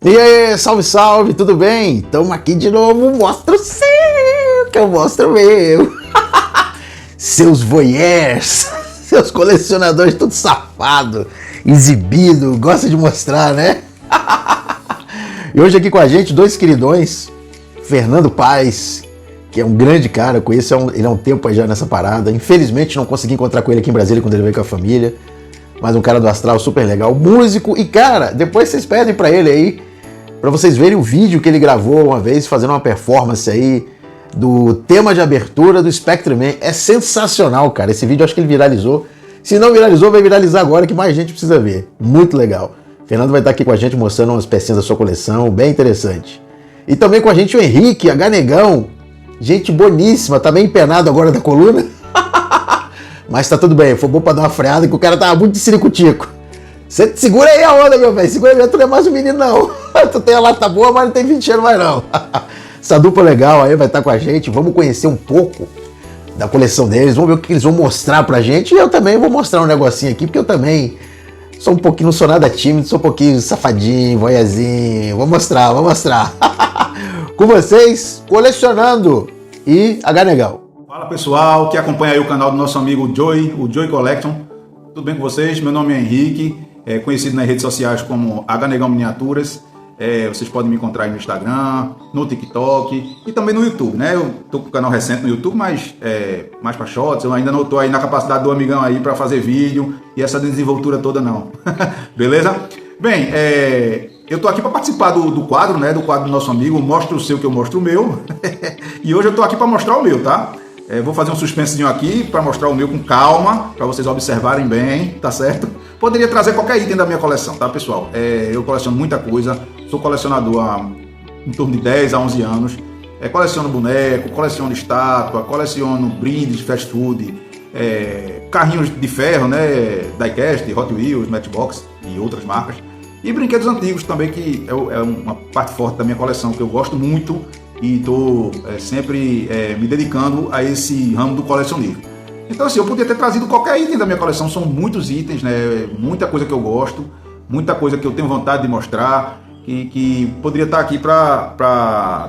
E aí, salve, salve, tudo bem? Tamo aqui de novo, mostra o seu, que eu mostro o meu. Seus voyeurs, seus colecionadores tudo safado, exibido, gosta de mostrar, né? E hoje aqui com a gente, dois queridões, Fernando Paes, que é um grande cara, eu conheço ele há um tempo já nessa parada. Infelizmente não consegui encontrar com ele aqui em Brasília quando ele veio com a família, mas um cara do astral super legal, músico, e cara, depois vocês pedem pra ele aí, pra vocês verem o vídeo que ele gravou uma vez, fazendo uma performance aí do tema de abertura do Spectreman. É sensacional, cara, esse vídeo eu acho que ele viralizou. Se não viralizou, vai viralizar agora, que mais gente precisa ver. Muito legal. O Fernando vai estar aqui com a gente mostrando umas pecinhas da sua coleção, bem interessante. E também com a gente o Henrique, H Negão, gente boníssima, tá bem empenado agora da coluna. Mas tá tudo bem, foi bom pra dar uma freada, que o cara tava muito de ciricutico. Você segura aí a onda, meu velho, segura aí, tu não é mais um menino não. Tu tem a lata boa, mas não tem 20 anos mais não. Essa dupla legal aí vai estar com a gente, vamos conhecer um pouco da coleção deles, vamos ver o que eles vão mostrar pra gente. E eu também vou mostrar um negocinho aqui, porque eu também sou um pouquinho, não sou nada tímido, sou um pouquinho safadinho, voyazinho. Vou mostrar. Com vocês, Colecionando e H Negão. Fala pessoal, que acompanha aí o canal do nosso amigo Joey, o Joey Collection. Tudo bem com vocês? Meu nome é Henrique, conhecido nas redes sociais como H Negão Miniaturas. Vocês podem me encontrar aí no Instagram, no TikTok e também no YouTube, né? Eu tô com o canal recente no YouTube, mas mais para shorts. Eu ainda não tô aí na capacidade do amigão aí para fazer vídeo e essa desenvoltura toda não. Beleza? Bem, eu tô aqui para participar do quadro, né? Do quadro do nosso amigo, mostra o seu que eu mostro o meu. E hoje eu tô aqui para mostrar o meu, tá? Vou fazer um suspensinho aqui para mostrar o meu com calma, para vocês observarem bem, tá certo? Poderia trazer qualquer item da minha coleção, tá, pessoal? Eu coleciono muita coisa, sou colecionador há em torno de 10 a 11 anos. Coleciono boneco, coleciono estátua, coleciono brindes, fast food, carrinhos de ferro, né? Diecast, Hot Wheels, Matchbox e outras marcas. E brinquedos antigos também, que é uma parte forte da minha coleção, que eu gosto muito e estou sempre me dedicando a esse ramo do colecionismo. Então assim, eu podia ter trazido qualquer item da minha coleção, são muitos itens, né? Muita coisa que eu gosto, muita coisa que eu tenho vontade de mostrar, que poderia estar aqui para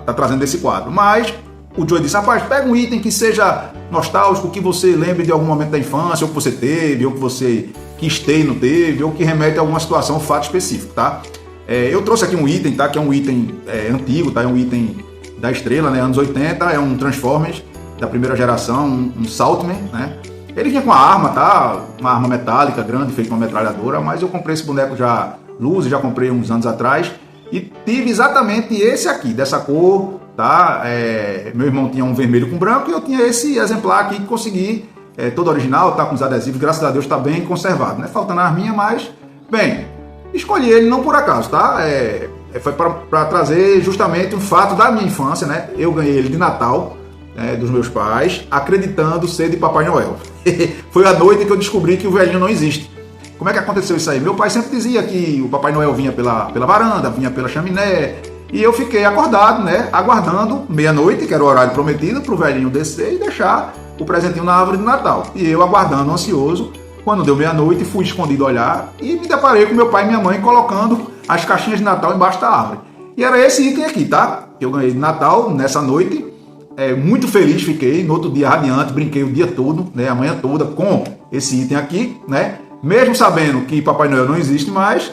estar trazendo esse quadro. Mas o Joey disse, rapaz, pega um item que seja nostálgico, que você lembre de algum momento da infância, ou que você teve, ou que você quis ter e não teve, ou que remete a alguma situação, um fato específico, tá? Eu trouxe aqui um item, tá? Que é um item antigo, tá? É um item da Estrela, né? Anos 80, é um Transformers da primeira geração, um Saltman, né? Ele vinha com uma arma, tá? Uma arma metálica grande, feita com uma metralhadora, mas eu comprei esse boneco já luz, já comprei uns anos atrás e tive exatamente esse aqui, dessa cor, tá? Meu irmão tinha um vermelho com branco e eu tinha esse exemplar aqui que consegui, todo original, tá? Com os adesivos, graças a Deus tá bem conservado, né? Faltando a arminha, mas, bem, escolhi ele não por acaso, tá? Foi para trazer justamente um fato da minha infância, né? Eu ganhei ele de Natal, dos meus pais, acreditando ser de Papai Noel. Foi a noite que eu descobri que o velhinho não existe. Como é que aconteceu isso aí? Meu pai sempre dizia que o Papai Noel vinha pela varanda, vinha pela chaminé, e eu fiquei acordado, né? Aguardando meia-noite, que era o horário prometido, para o velhinho descer e deixar o presentinho na árvore de Natal. E eu aguardando, ansioso. Quando deu meia-noite, fui escondido olhar e me deparei com meu pai e minha mãe colocando as caixinhas de Natal embaixo da árvore. E era esse item aqui, tá? Que eu ganhei de Natal nessa noite. Muito feliz fiquei, no outro dia radiante, brinquei o dia todo, né? A manhã toda com esse item aqui, né? Mesmo sabendo que Papai Noel não existe mais,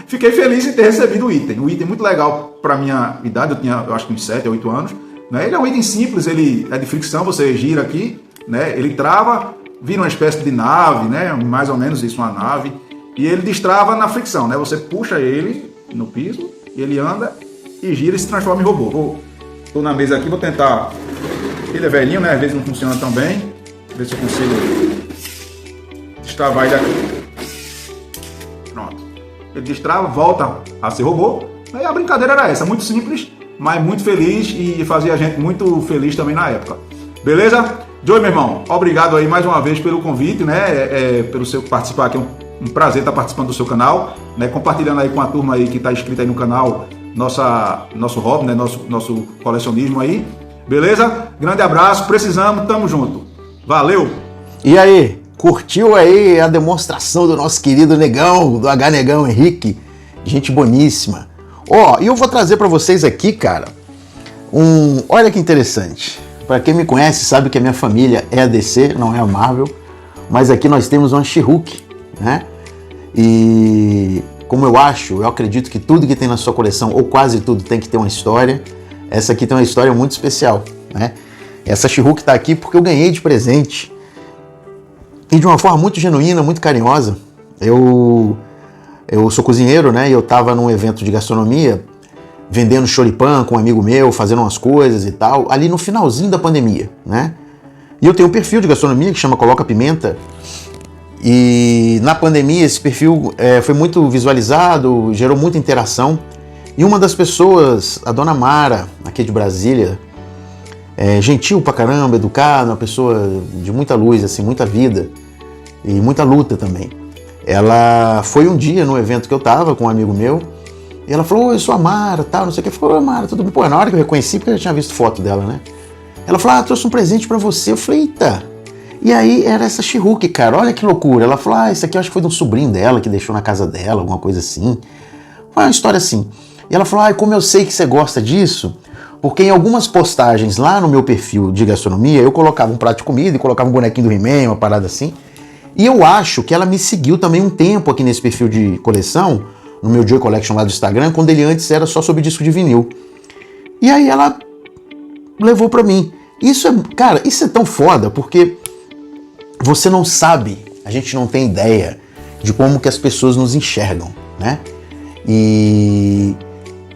fiquei feliz em ter recebido o item. Um item muito legal para minha idade, eu acho que uns 7 a 8 anos. Né? Ele é um item simples, ele é de fricção, você gira aqui, né? Ele trava, vira uma espécie de nave, né? Mais ou menos isso, uma nave. E ele destrava na fricção, né? Você puxa ele no piso, ele anda e gira e se transforma em robô. Estou na mesa aqui, vou tentar. Ele é velhinho, né? Às vezes não funciona tão bem. Ver se eu consigo destravar ele aqui. Pronto. Ele destrava, volta a ser robô. Aí a brincadeira era essa, muito simples, mas muito feliz e fazia a gente muito feliz também na época. Beleza? Joey, meu irmão, obrigado aí mais uma vez pelo convite, né? Pelo seu participar aqui, um prazer estar participando do seu canal, né? Compartilhando aí com a turma aí que está inscrita aí no canal, nosso hobby, né? Nosso colecionismo aí. Beleza? Grande abraço, precisamos, tamo junto. Valeu! E aí, curtiu aí a demonstração do nosso querido Negão, do H Negão Henrique? Gente boníssima. Ó, e eu vou trazer para vocês aqui, cara, olha que interessante. Para quem me conhece sabe que a minha família é a DC, não é a Marvel, mas aqui nós temos uma She-Hulk, né? E como eu acredito que tudo que tem na sua coleção, ou quase tudo, tem que ter uma história. Essa aqui tem uma história muito especial, né? Essa She-Hulk tá aqui porque eu ganhei de presente. E de uma forma muito genuína, muito carinhosa. Eu sou cozinheiro, né? E eu tava num evento de gastronomia, vendendo choripan com um amigo meu, fazendo umas coisas e tal, ali no finalzinho da pandemia, né? E eu tenho um perfil de gastronomia que chama Coloca Pimenta. E na pandemia esse perfil foi muito visualizado, gerou muita interação. E uma das pessoas, a dona Mara, aqui de Brasília, gentil pra caramba, educada, uma pessoa de muita luz, assim, muita vida e muita luta também. Ela foi um dia no evento que eu tava com um amigo meu, e ela falou: eu sou a Mara, tal, não sei o que. Eu falei: Mara, tudo bem? Pô, na hora que eu reconheci, porque eu já tinha visto foto dela, né? Ela falou: trouxe um presente pra você. Eu falei: eita! E aí era essa She-Hulk, cara, olha que loucura. Ela falou: isso aqui eu acho que foi de um sobrinho dela, que deixou na casa dela, alguma coisa assim. Foi uma história assim. E ela falou: como eu sei que você gosta disso, porque em algumas postagens lá no meu perfil de gastronomia, eu colocava um prato de comida e colocava um bonequinho do He-Man, uma parada assim. E eu acho que ela me seguiu também um tempo aqui nesse perfil de coleção, no meu Joy Collection lá do Instagram, quando ele antes era só sobre disco de vinil. E aí ela levou pra mim. Cara, isso é tão foda, porque você não sabe, a gente não tem ideia de como que as pessoas nos enxergam, né? E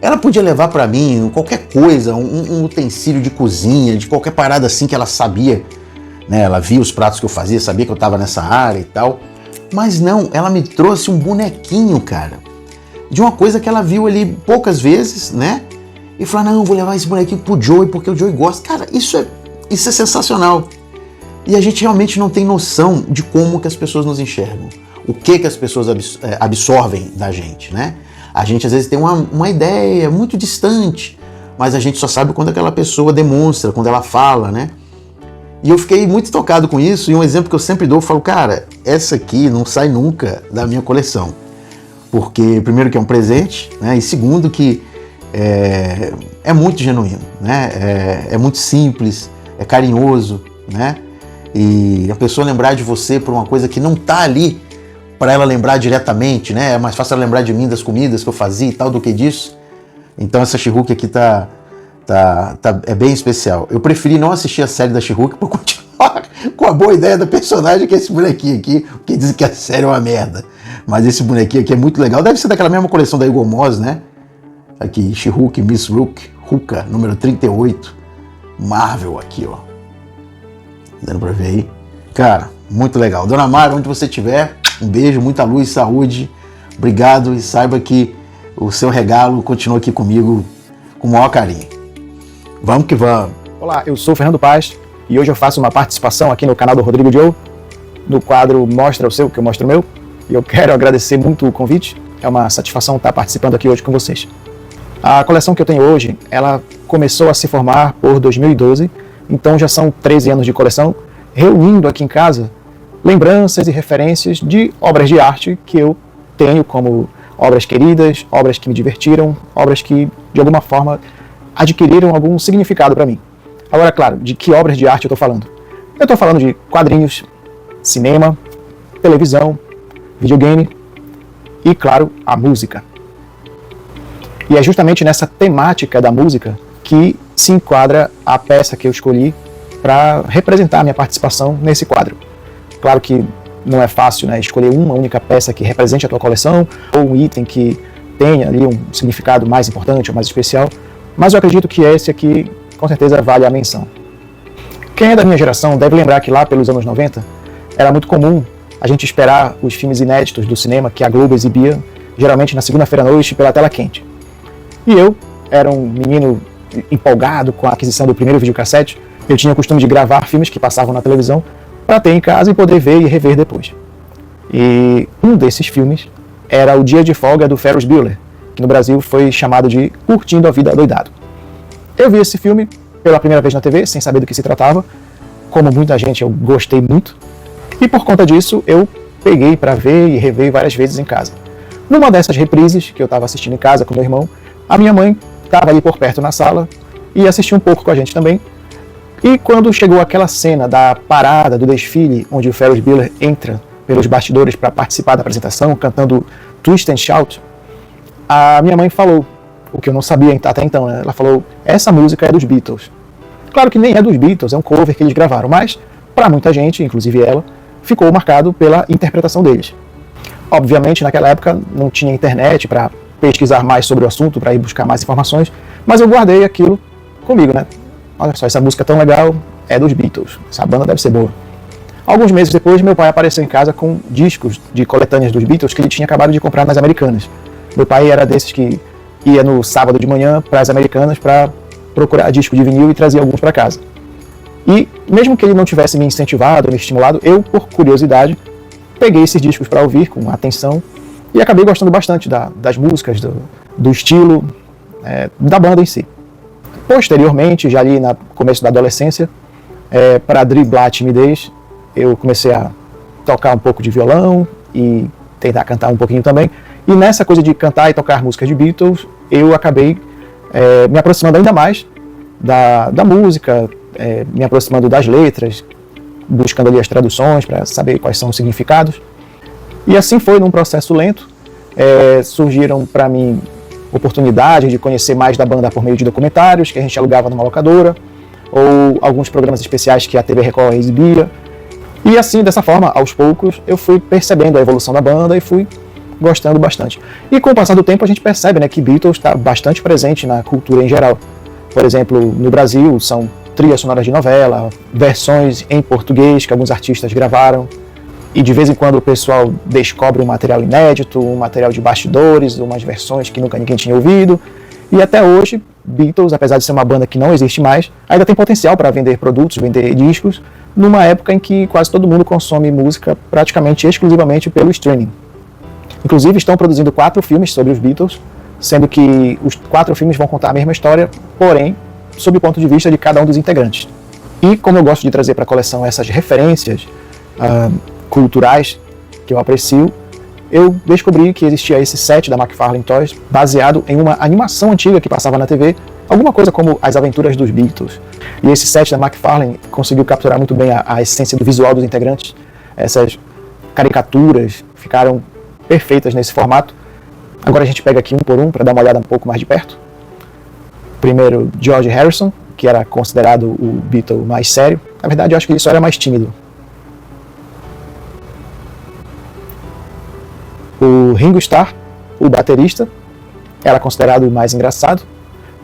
ela podia levar pra mim qualquer coisa, um utensílio de cozinha, de qualquer parada assim que ela sabia, né? Ela via os pratos que eu fazia, sabia que eu tava nessa área e tal. Mas não, ela me trouxe um bonequinho, cara, de uma coisa que ela viu ali poucas vezes, né? E falou: não, vou levar esse bonequinho pro Joey, porque o Joey gosta. Cara, isso é sensacional. E a gente realmente não tem noção de como que as pessoas nos enxergam. O que as pessoas absorvem da gente, né? A gente às vezes tem uma ideia muito distante, mas a gente só sabe quando aquela pessoa demonstra, quando ela fala, né? E eu fiquei muito tocado com isso, e um exemplo que eu sempre dou, eu falo: cara, essa aqui não sai nunca da minha coleção. Porque, primeiro, que é um presente, né? E segundo, que é muito genuíno, né? É muito simples, é carinhoso, né? E a pessoa lembrar de você por uma coisa que não tá ali para ela lembrar diretamente, né? É mais fácil ela lembrar de mim, das comidas que eu fazia e tal, do que disso. Então essa She-Hulk aqui é bem especial. Eu preferi não assistir a série da She-Hulk por continuar com a boa ideia da personagem, que é esse bonequinho aqui, porque dizem que a série é uma merda. Mas esse bonequinho aqui é muito legal. Deve ser daquela mesma coleção da Eagle Moss, né? Aqui, She-Hulk, Miss Hulka, número 38. Marvel aqui, ó. Dando pra ver aí. Cara, muito legal. Dona Mara, onde você estiver, um beijo, muita luz, saúde. Obrigado, e saiba que o seu regalo continua aqui comigo com o maior carinho. Vamos que vamos. Olá, eu sou o Fernando Paz e hoje eu faço uma participação aqui no canal do Rodrigo Joe, no quadro Mostra o Seu, que eu mostro o meu. E eu quero agradecer muito o convite. É uma satisfação estar participando aqui hoje com vocês. A coleção que eu tenho hoje, ela começou a se formar por 2012, então já são 13 anos de coleção, reunindo aqui em casa lembranças e referências de obras de arte que eu tenho como obras queridas, obras que me divertiram, obras que de alguma forma adquiriram algum significado para mim. Agora, claro, de que obras de arte eu estou falando? Eu estou falando de quadrinhos, cinema, televisão, videogame e, claro, a música. E é justamente nessa temática da música que se enquadra a peça que eu escolhi para representar a minha participação nesse quadro. Claro que não é fácil, né, escolher uma única peça que represente a tua coleção ou um item que tenha ali um significado mais importante ou mais especial, mas eu acredito que esse aqui com certeza vale a menção. Quem é da minha geração deve lembrar que lá pelos anos 90 era muito comum a gente esperar os filmes inéditos do cinema que a Globo exibia, geralmente na segunda-feira à noite pela tela quente. E eu era um menino empolgado com a aquisição do primeiro videocassete. Eu tinha o costume de gravar filmes que passavam na televisão para ter em casa e poder ver e rever depois. E um desses filmes era O Dia de Folga do Ferris Bueller, que no Brasil foi chamado de Curtindo a Vida Adoidado. Eu vi esse filme pela primeira vez na TV, sem saber do que se tratava. Como muita gente, eu gostei muito. E por conta disso, eu peguei para ver e rever várias vezes em casa. Numa dessas reprises que eu estava assistindo em casa com meu irmão, A minha mãe estava ali por perto na sala e assistiu um pouco com a gente também. E quando chegou aquela cena da parada do desfile, onde o Ferris Bueller entra pelos bastidores para participar da apresentação, cantando Twist and Shout, a minha mãe falou, o que eu não sabia até então, né? Ela falou, essa música é dos Beatles. Claro que nem é dos Beatles, é um cover que eles gravaram, mas para muita gente, inclusive ela, ficou marcado pela interpretação deles. Obviamente, naquela época não tinha internet para pesquisar mais sobre o assunto, para ir buscar mais informações, mas eu guardei aquilo comigo, né? Olha só, essa música tão legal é dos Beatles, essa banda deve ser boa. Alguns meses depois, meu pai apareceu em casa com discos de coletâneas dos Beatles que ele tinha acabado de comprar nas Americanas. Meu pai era desses que ia no sábado de manhã para as Americanas para procurar disco de vinil e trazia alguns para casa. E mesmo que ele não tivesse me incentivado, me estimulado, eu, por curiosidade, peguei esses discos para ouvir com atenção e acabei gostando bastante das músicas, do estilo, da banda em si. Posteriormente, já ali no começo da adolescência, para driblar a timidez, eu comecei a tocar um pouco de violão e tentar cantar um pouquinho também. E nessa coisa de cantar e tocar músicas de Beatles, eu acabei me aproximando ainda mais da música, me aproximando das letras, buscando ali as traduções para saber quais são os significados. E assim foi num processo lento. Surgiram para mim oportunidades de conhecer mais da banda por meio de documentários que a gente alugava numa locadora, ou alguns programas especiais que a TV Record exibia. E assim, dessa forma, aos poucos, eu fui percebendo a evolução da banda e fui gostando bastante. E com o passar do tempo a gente percebe, né, que Beatles está bastante presente na cultura em geral. Por exemplo, no Brasil são trilhas sonoras de novela, versões em português que alguns artistas gravaram, e de vez em quando o pessoal descobre um material inédito, um material de bastidores, umas versões que nunca ninguém tinha ouvido. E até hoje, Beatles, apesar de ser uma banda que não existe mais, ainda tem potencial para vender produtos, vender discos, numa época em que quase todo mundo consome música praticamente exclusivamente pelo streaming. Inclusive, estão produzindo 4 filmes sobre os Beatles, sendo que os 4 filmes vão contar a mesma história, porém, sob o ponto de vista de cada um dos integrantes. E como eu gosto de trazer para a coleção essas referências culturais que eu aprecio, eu descobri que existia esse set da McFarlane Toys baseado em uma animação antiga que passava na TV, alguma coisa como As Aventuras dos Beatles. E esse set da McFarlane conseguiu capturar muito bem a essência do visual dos integrantes. Essas caricaturas ficaram perfeitas nesse formato. Agora a gente pega aqui um por um para dar uma olhada um pouco mais de perto. Primeiro, George Harrison, que era considerado o Beatle mais sério. Na verdade, eu acho que ele só era mais tímido. O Ringo Starr, o baterista, era considerado o mais engraçado,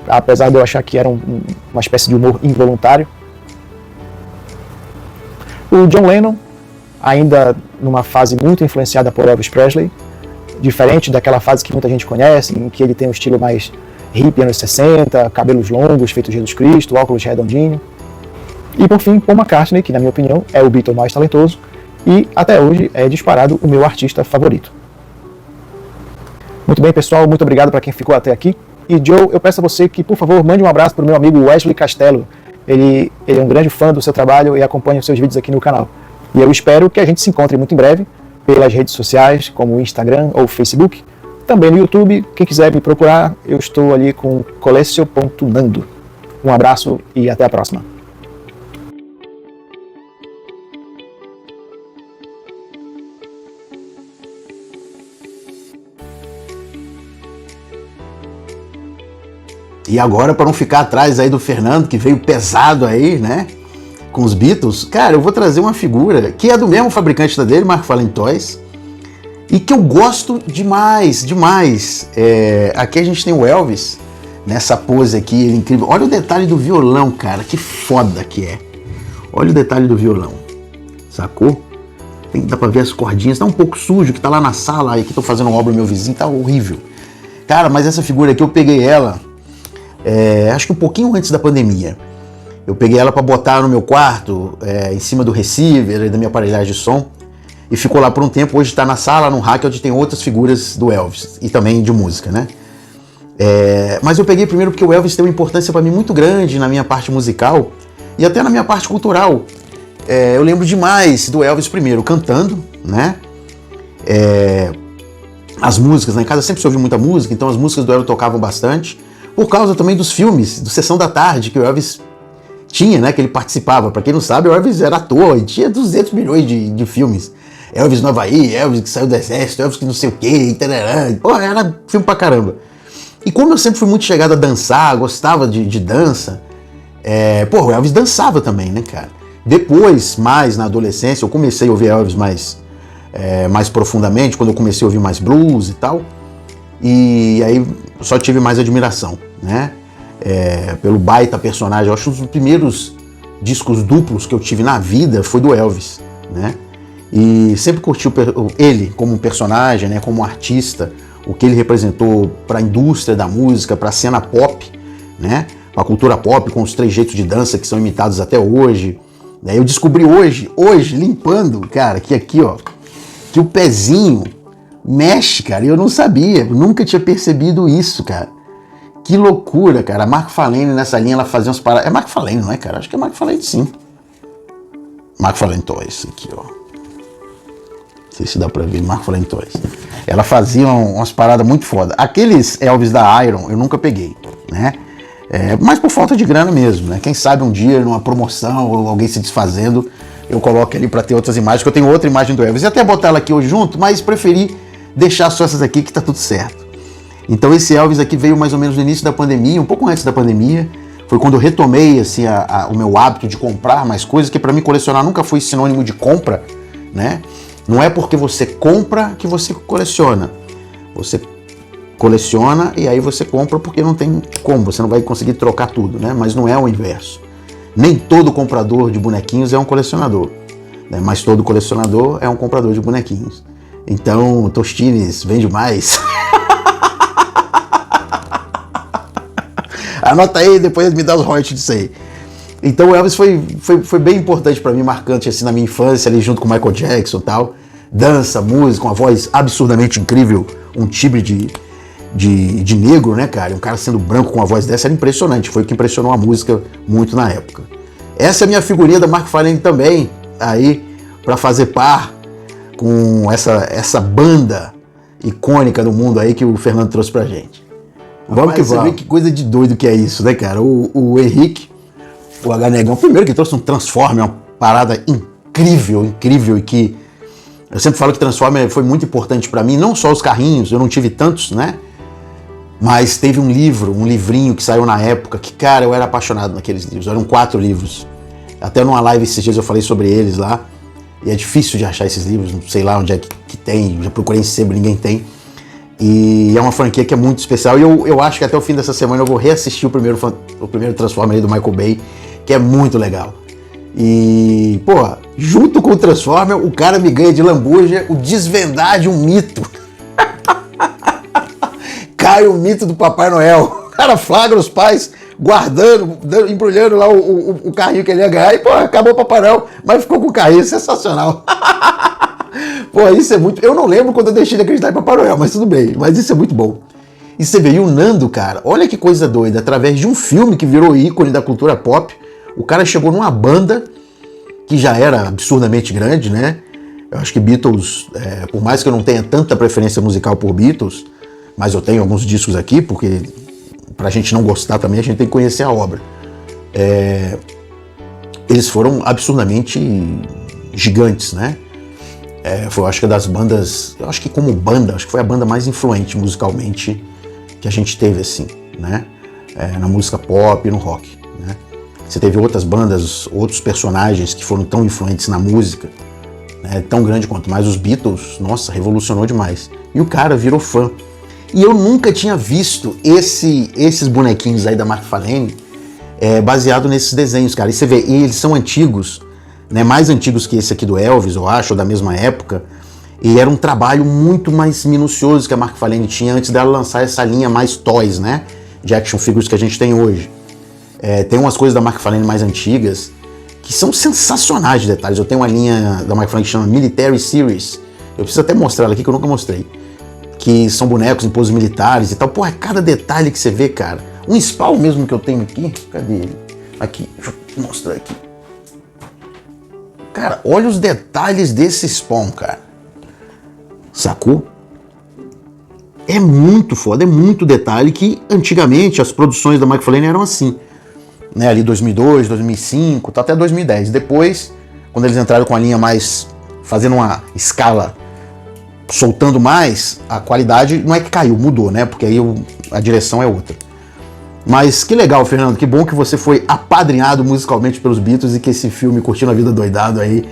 apesar de eu achar que era uma espécie de humor involuntário. O John Lennon, ainda numa fase muito influenciada por Elvis Presley, diferente daquela fase que muita gente conhece, em que ele tem um estilo mais hippie anos 60, cabelos longos, feito de Jesus Cristo, óculos redondinho. E por fim, Paul McCartney, que na minha opinião é o Beatle mais talentoso e até hoje é disparado o meu artista favorito. Muito bem, pessoal, muito obrigado para quem ficou até aqui. E Joe, eu peço a você que, por favor, mande um abraço para o meu amigo Wesley Castelo. Ele é um grande fã do seu trabalho e acompanha os seus vídeos aqui no canal. E eu espero que a gente se encontre muito em breve pelas redes sociais, como o Instagram ou o Facebook. Também no YouTube, quem quiser me procurar, eu estou ali com colecio.nando. Um abraço e até a próxima. E agora, para não ficar atrás aí do Fernando, que veio pesado aí, né, com os Beatles, cara, eu vou trazer uma figura que é do mesmo fabricante da dele, McFarlane Toys, e que eu gosto demais, demais. Aqui a gente tem o Elvis, nessa pose aqui, ele é incrível. Olha o detalhe do violão, cara, que foda que é. Olha o detalhe do violão, sacou? Dá pra ver as cordinhas, tá um pouco sujo, que tá lá na sala, aí que tô fazendo obra, meu vizinho, tá horrível. Cara, mas essa figura aqui, eu peguei ela... acho que um pouquinho antes da pandemia. Eu peguei ela para botar no meu quarto, em cima do receiver da minha aparelhagem de som, e ficou lá por um tempo. Hoje está na sala, num rack, onde tem outras figuras do Elvis e também de música, né? Mas eu peguei primeiro porque o Elvis tem uma importância para mim muito grande na minha parte musical e até na minha parte cultural. Eu lembro demais do Elvis primeiro cantando, né? as músicas, né? Em casa sempre se ouviu muita música, então as músicas do Elvis tocavam bastante, por causa também dos filmes, do Sessão da Tarde, que o Elvis tinha, né? Que ele participava. Pra quem não sabe, o Elvis era ator e tinha 200 milhões de filmes. Elvis no Havaí, Elvis que saiu do exército, Elvis que não sei o quê, pô, era filme pra caramba. E como eu sempre fui muito chegado a dançar, gostava de dança, pô, o Elvis dançava também, né, cara? Depois, mais na adolescência, eu comecei a ouvir Elvis mais profundamente, quando eu comecei a ouvir mais blues e tal, e aí só tive mais admiração, né? Pelo baita personagem. Eu acho que um dos primeiros discos duplos que eu tive na vida foi do Elvis, né? E sempre curti ele como um personagem, né, como um artista, o que ele representou para a indústria da música, para a cena pop, né, para a cultura pop, com os trejeitos de dança que são imitados até hoje. Eu descobri hoje, limpando, cara, que aqui, ó, que o pezinho mexe, cara, e eu não sabia, nunca tinha percebido isso, cara. Que loucura, cara. A Mark Falane nessa linha, ela fazia umas paradas. É Mark Falane, não é, cara? Acho que é Mark Falane, sim. Mark Falane Toys, aqui, ó. Não sei se dá pra ver, Mark Falane Toys. Ela fazia umas paradas muito foda. Aqueles Elvis da Iron eu nunca peguei, né? Mas por falta de grana mesmo, né? Quem sabe um dia, numa promoção, ou alguém se desfazendo, eu coloco ali pra ter outras imagens, que eu tenho outra imagem do Elvis. E até botar ela aqui hoje junto, mas preferi deixar só essas aqui que tá tudo certo. Então esse Elvis aqui veio mais ou menos no início da pandemia, um pouco antes da pandemia. Foi quando eu retomei assim, o meu hábito de comprar mais coisas, que para mim colecionar nunca foi sinônimo de compra, né? Não é porque você compra que você coleciona. Você coleciona e aí você compra porque não tem como, você não vai conseguir trocar tudo, né? Mas não é o inverso. Nem todo comprador de bonequinhos é um colecionador, né? Mas todo colecionador é um comprador de bonequinhos. Então, Tostines vende mais. Anota aí, depois me dá os royalties disso aí. Então o Elvis foi bem importante pra mim, marcante assim na minha infância, ali junto com o Michael Jackson e tal. Dança, música, uma voz absurdamente incrível, um timbre de negro, né, cara? Um cara sendo branco com uma voz dessa era impressionante, foi o que impressionou a música muito na época. Essa é a minha figurinha da Mark Falane também, aí, pra fazer par com essa banda icônica do mundo aí que o Fernando trouxe pra gente. Vamos que vamos. Você vê que coisa de doido que é isso, né, cara? O Henrique, o H Negão, primeiro que trouxe um Transformer, uma parada incrível, e que eu sempre falo que Transformer foi muito importante pra mim, não só os carrinhos, eu não tive tantos, né? Mas teve um livrinho que saiu na época, que, cara, eu era apaixonado naqueles livros, eram 4 livros. Até numa live esses dias eu falei sobre eles lá, e é difícil de achar esses livros, não sei lá onde é que tem, já procurei em sebo, ninguém tem. E é uma franquia que é muito especial, e eu acho que até o fim dessa semana eu vou reassistir o primeiro Transformer aí do Michael Bay, que é muito legal. E, pô, junto com o Transformer, o cara me ganha de lambuja o desvendar de um mito. Cai o mito do Papai Noel. O cara flagra os pais guardando, embrulhando lá o carrinho que ele ia ganhar, e, pô, acabou o Papai Noel, mas ficou com o carrinho, sensacional. Pô, isso é muito... Eu não lembro quando eu deixei de acreditar em Papai Noel, mas tudo bem. Mas isso é muito bom. E você vê, e o Nando, cara, olha que coisa doida. Através de um filme que virou ícone da cultura pop, o cara chegou numa banda que já era absurdamente grande, né? Eu acho que Beatles, por mais que eu não tenha tanta preferência musical por Beatles, mas eu tenho alguns discos aqui, porque pra gente não gostar também, a gente tem que conhecer a obra. Eles foram absurdamente gigantes, né? Foi, acho que das bandas, eu acho que como banda, acho que foi a banda mais influente musicalmente que a gente teve, assim, né? Na música pop e no rock, né? Você teve outras bandas, outros personagens que foram tão influentes na música, né? Tão grande quanto mais os Beatles, nossa, revolucionou demais. E o cara virou fã. E eu nunca tinha visto esses bonequinhos aí da Mark Falane baseado nesses desenhos, cara. E você vê, eles são antigos, né, mais antigos que esse aqui do Elvis, eu acho, ou da mesma época, e era um trabalho muito mais minucioso que a Mark Falane tinha antes dela lançar essa linha mais toys, né, de action figures que a gente tem hoje. Tem umas coisas da Mark Falane mais antigas que são sensacionais de detalhes. Eu tenho uma linha da Mark Falane que chama Military Series, eu preciso até mostrar ela aqui que eu nunca mostrei, que são bonecos em poses militares e tal. Pô, cada detalhe que você vê, cara. Um Spawn mesmo que eu tenho aqui, cadê ele? Aqui, deixa eu mostrar aqui. Cara, olha os detalhes desse Spawn, cara. Sacou? é muito foda, é muito detalhe que antigamente as produções da McFarlane eram assim, né? Ali 2002, 2005, até 2010. Depois, quando eles entraram com a linha mais, fazendo uma escala, soltando mais, a qualidade não é que caiu, mudou, né? Porque aí a direção é outra. Mas que legal, Fernando, que bom que você foi apadrinhado musicalmente pelos Beatles e que esse filme Curtindo a Vida Doidado aí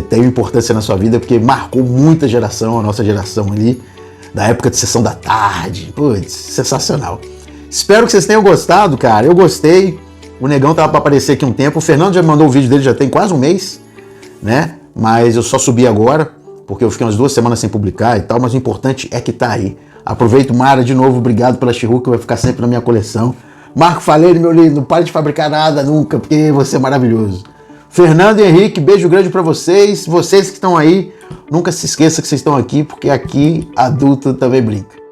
teve importância na sua vida, porque marcou muita geração, a nossa geração ali, da época de Sessão da Tarde. Putz, sensacional. Espero que vocês tenham gostado, cara. Eu gostei. O Negão tava pra aparecer aqui um tempo. O Fernando já me mandou o vídeo dele, já tem quase um mês, né? Mas eu só subi agora, porque eu fiquei umas 2 semanas sem publicar e tal, mas o importante é que tá aí. Aproveito, Mara, de novo, obrigado pela She-Hulk, que vai ficar sempre na minha coleção. Marco Faleiro, meu lindo, não pare de fabricar nada nunca, porque você é maravilhoso. Fernando e Henrique, beijo grande pra vocês. Vocês que estão aí, nunca se esqueça que vocês estão aqui, porque aqui adulto também brinca.